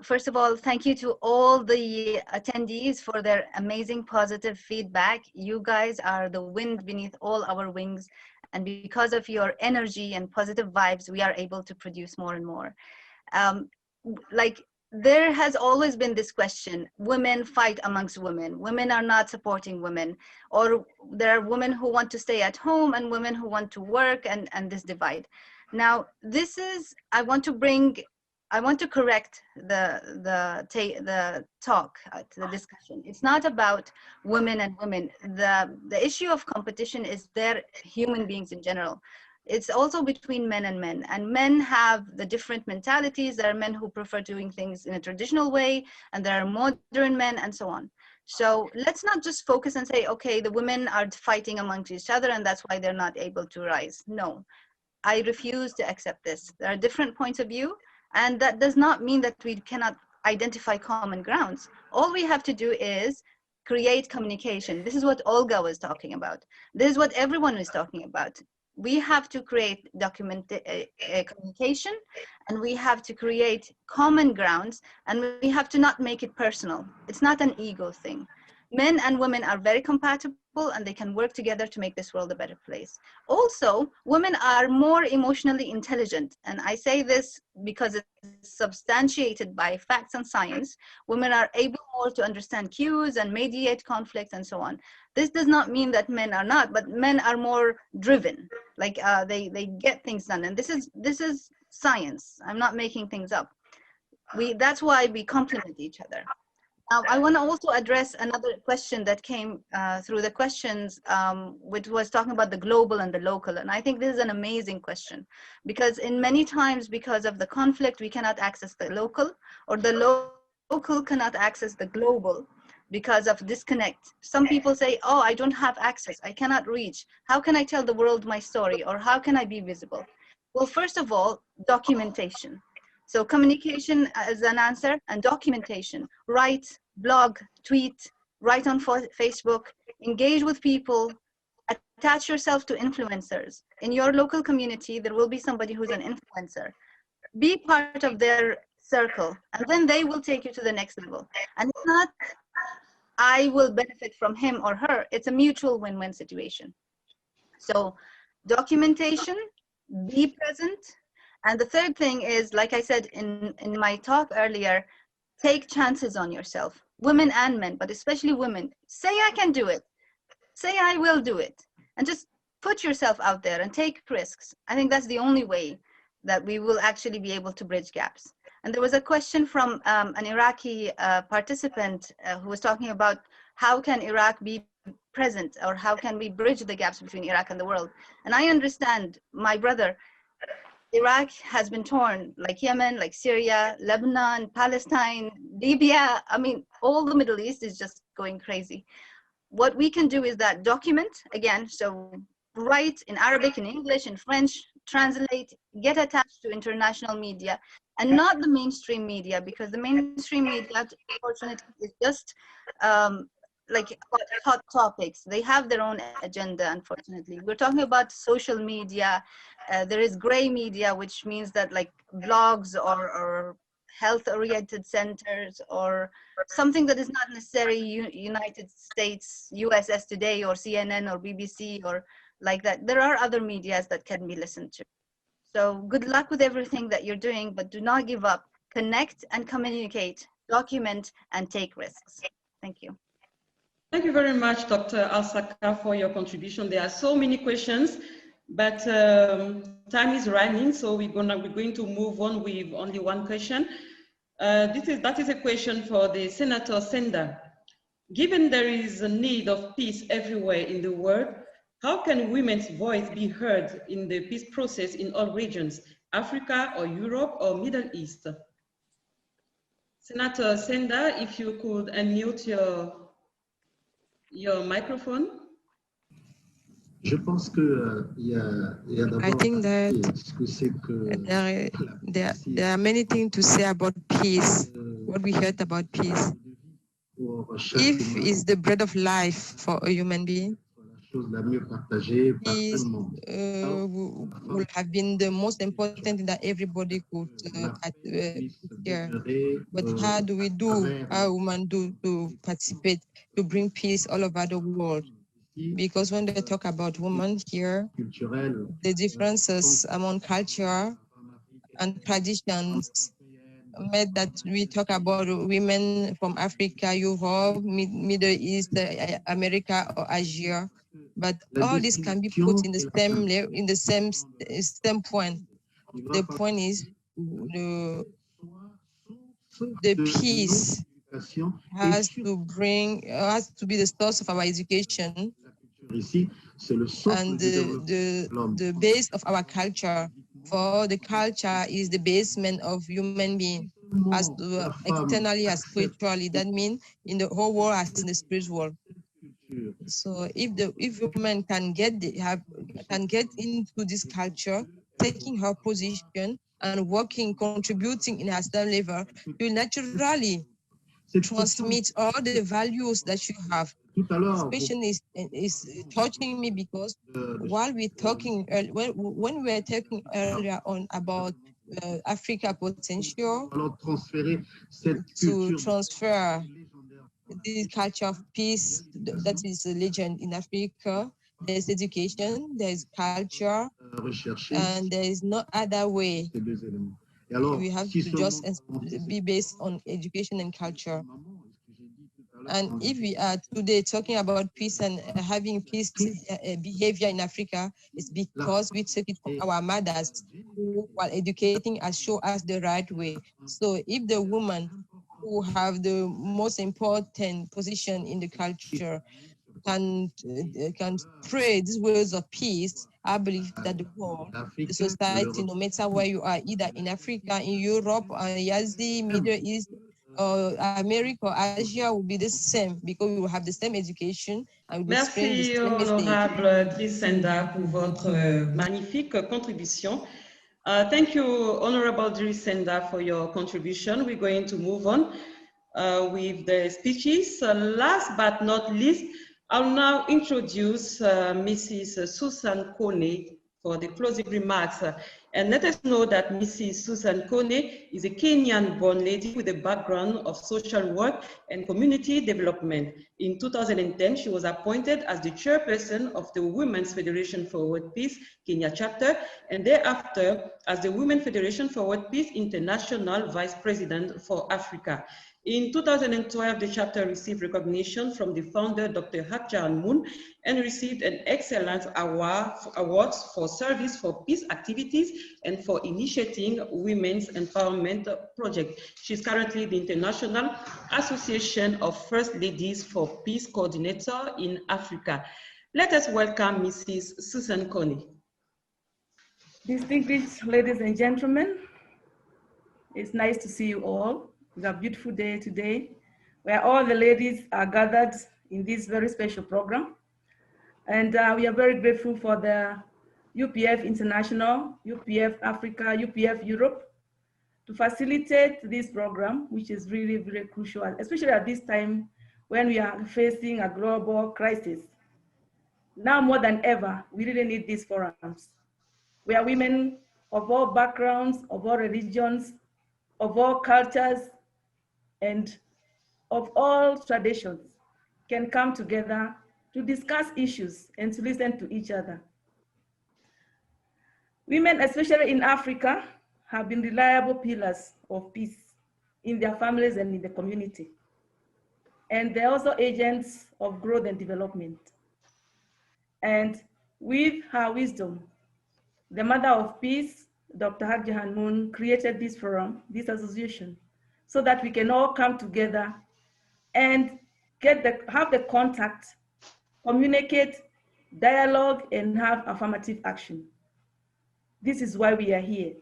First of all, thank you to all the attendees for their amazing positive feedback. You guys are the wind beneath all our wings. And because of your energy and positive vibes, we are able to produce more and more. There has always been this question, women fight amongst women. Women are not supporting women. Or there are women who want to stay at home and women who want to work, and this divide. Now, I want to bring I want to correct the talk, the discussion. It's not about women and women. The issue of competition is they're human beings in general. It's also between men, and men have the different mentalities. There are men who prefer doing things in a traditional way, and there are modern men, and so on. So let's not just focus and say, okay, the women are fighting amongst each other and that's why they're not able to rise. No, I refuse to accept this. There are different points of view, and that does not mean that we cannot identify common grounds. All we have to do is create communication. This is what Olga was talking about. This is what everyone is talking about. We have to create communication, and we have to create common grounds, and we have to not make it personal. It's not an ego thing. Men and women are very compatible, and they can work together to make this world a better place. Also, women are more emotionally intelligent, and I say this because it's substantiated by facts and science. Women are able more to understand cues and mediate conflict and so on. This does not mean that men are not, but men are more driven, like they get things done, and this is science. I'm not making things up. That's why we complement each other. I want to also address another question that came through the questions, which was talking about the global and the local. And I think this is an amazing question, because in many times, because of the conflict, we cannot access the local, or the local cannot access the global because of disconnect. Some people say, oh, I don't have access, I cannot reach. How can I tell the world my story, or how can I be visible? Well, first of all, documentation. So communication as an answer, and documentation. Write, blog, tweet, write on Facebook, engage with people, attach yourself to influencers. In your local community, there will be somebody who's an influencer. Be part of their circle, and then they will take you to the next level. And it's not, I will benefit from him or her, it's a mutual win-win situation. So documentation, be present. And the third thing is, like I said in my talk earlier, take chances on yourself, women and men, but especially women. Say I can do it, say I will do it, and just put yourself out there and take risks. I think that's the only way that we will actually be able to bridge gaps. And there was a question from an Iraqi participant who was talking about how can Iraq be present, or how can we bridge the gaps between Iraq and the world. And I understand, my brother, Iraq has been torn, like Yemen, like Syria, Lebanon, Palestine, Libya. I mean, all the Middle East is just going crazy. What we can do is that document, again, so write in Arabic, in English, in French, translate, get attached to international media, and not the mainstream media, because the mainstream media, unfortunately, is just like hot topics. They have their own agenda, unfortunately. We're talking about social media. There is gray media, which means that like blogs or health-oriented centers, or something that is not necessarily United States, USS Today, or CNN, or BBC, or like that. There are other medias that can be listened to. So good luck with everything that you're doing, but do not give up. Connect and communicate, document, and take risks. Thank you. Thank you very much, Dr. Al-Saka, for your contribution. There are so many questions, but time is running, so we're going to move on with only one question. That is a question for the Senator Senda. Given there is a need of peace everywhere in the world, how can women's voice be heard in the peace process in all regions, Africa or Europe or Middle East? Senator Senda, if you could unmute your microphone. I think that there are many things to say about peace, what we heard about peace. If it's the bread of life for a human being, peace would have been the most important thing that everybody could hear. But how do we do, how women do to participate, to bring peace all over the world? Because when they talk about women here, the differences among culture and traditions made that we talk about women from Africa, Europe, Middle East, America, or Asia. But all this can be put in the same point. The point is the peace has to be the source of our education and the base of our culture. For the culture is the basement of human being, as externally as spiritually. That means in the whole world as in the spiritual. So if women can get into this culture, taking her position and working, contributing in her STEM level, you naturally transmit all the values that you have. This question is touching me because while we're talking, when we were talking earlier on about Africa potential to transfer the culture of peace, that is a legend in Africa. There's education, there's culture, and there is no other way. We have to just be based on education and culture. And if we are today talking about peace and having peace behavior in Africa, it's because we took it from our mothers who, while educating us, show us the right way. So if the woman who have the most important position in the culture can pray these words of peace, I believe that the world, the society, no matter where you are, either in Africa, in Europe, Asia, Middle East, America or Asia, will be the same because we will have the same education and we will spread the Merci, same message. honorable Drisenda, pour votre magnifique contribution. Thank you, honorable Drisenda, for your contribution. We're going to move on with the speeches. Last but not least, I'll now introduce Mrs. Susan Kone for the closing remarks. And let us know that Mrs. Susan Kone is a Kenyan-born lady with a background of social work and community development. In 2010, she was appointed as the chairperson of the Women's Federation for World Peace Kenya chapter, and thereafter as the Women Federation for World Peace International Vice President for Africa. In 2012, the chapter received recognition from the founder, Dr. Hakjan Moon, and received an Excellence Award for service for peace activities and for initiating women's empowerment project. She's currently the International Association of First Ladies for Peace Coordinator in Africa. Let us welcome Mrs. Susan Kone. Distinguished ladies and gentlemen, it's nice to see you all. It's a beautiful day today where all the ladies are gathered in this very special program. And we are very grateful for the UPF International, UPF Africa, UPF Europe to facilitate this program, which is really very crucial, especially at this time when we are facing a global crisis. Now more than ever, we really need these forums where women of all backgrounds, of all religions, of all cultures, and of all traditions can come together to discuss issues and to listen to each other. Women, especially in Africa, have been reliable pillars of peace in their families and in the community. And they're also agents of growth and development. And with her wisdom, the mother of peace, Dr. Hakjan Moon, created this forum, this association, so that we can all come together and have the contact, communicate, dialogue, and have affirmative action. This is why we are here.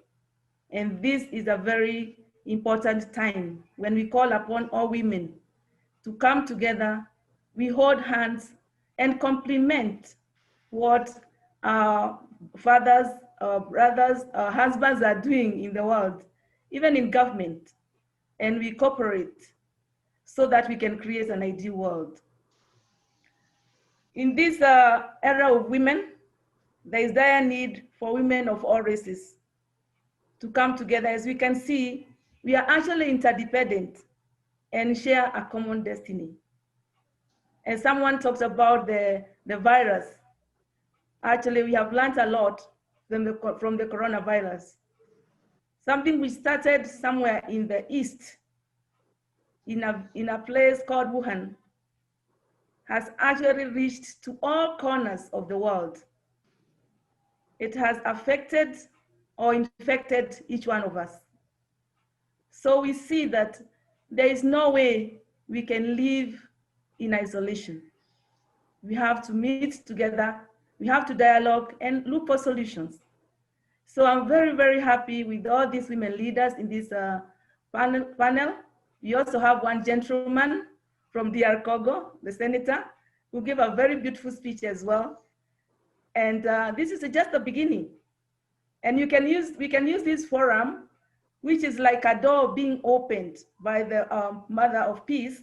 And this is a very important time when we call upon all women to come together, we hold hands and complement what our fathers, our brothers, our husbands are doing in the world, even in government, and we cooperate so that we can create an ideal world. In this era of women, there is dire need for women of all races to come together. As we can see, we are actually interdependent and share a common destiny. And someone talks about the virus. Actually, we have learned a lot from the coronavirus. Something we started somewhere in the East, in a place called Wuhan, has actually reached to all corners of the world. It has affected or infected each one of us. So we see that there is no way we can live in isolation. We have to meet together, we have to dialogue and look for solutions. So I'm very, very happy with all these women leaders in this panel. We also have one gentleman from DR Congo, the senator, who gave a very beautiful speech as well. And this is just the beginning. And we can use this forum, which is like a door being opened by the Mother of Peace,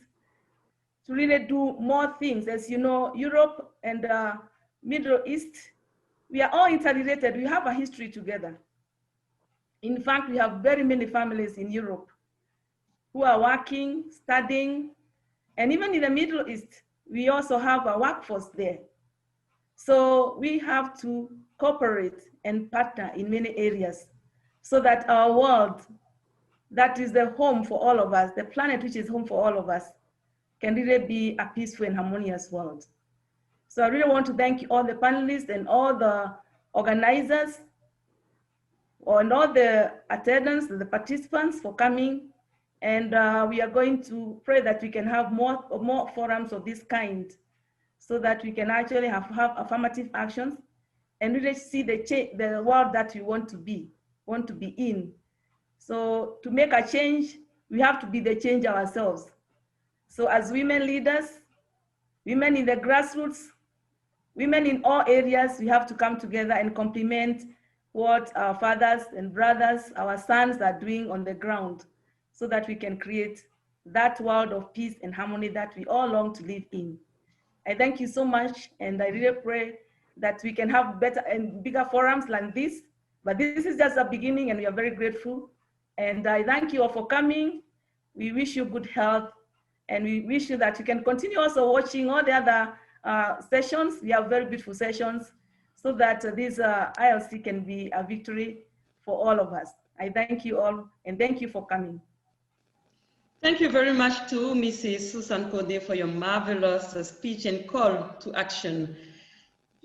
to really do more things. As you know, Europe and Middle East, we are all interrelated. We have a history together. In fact, we have very many families in Europe who are working, studying, and even in the Middle East, we also have a workforce there. So we have to cooperate and partner in many areas so that our world, that is the home for all of us, the planet which is home for all of us, can really be a peaceful and harmonious world. So I really want to thank all the panelists and all the organizers and all the attendants, the participants for coming. And we are going to pray that we can have more forums of this kind so that we can actually have affirmative actions and really see the world that we want to be in. So to make a change, we have to be the change ourselves. So as women leaders, women in the grassroots, women in all areas, we have to come together and complement what our fathers and brothers, our sons are doing on the ground so that we can create that world of peace and harmony that we all long to live in. I thank you so much, and I really pray that we can have better and bigger forums like this, but this is just a beginning and we are very grateful. And I thank you all for coming. We wish you good health, and we wish you that you can continue also watching all the other sessions. We have very beautiful sessions so that this ILC can be a victory for all of us. I thank you all, and thank you for coming. Thank you very much to Mrs. Susan Kode for your marvelous speech and call to action.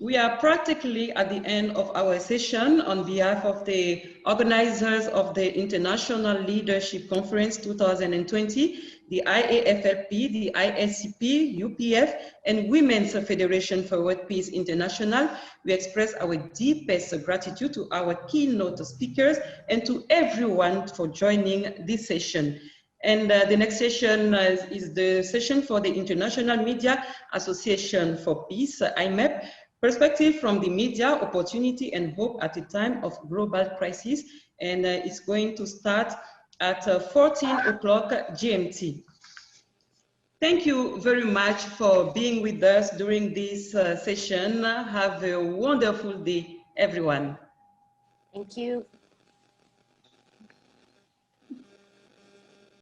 We are practically at the end of our session. On behalf of the organizers of the International Leadership Conference 2020, the IAFLP, the ISCP, UPF, and Women's Federation for World Peace International, we express our deepest gratitude to our keynote speakers and to everyone for joining this session. And the next session is the session for the International Media Association for Peace, IMEP, Perspective from the Media, Opportunity and Hope at a Time of Global Crisis. And it's going to start at 14 o'clock GMT. Thank you very much for being with us during this session. Have a wonderful day, everyone. Thank you.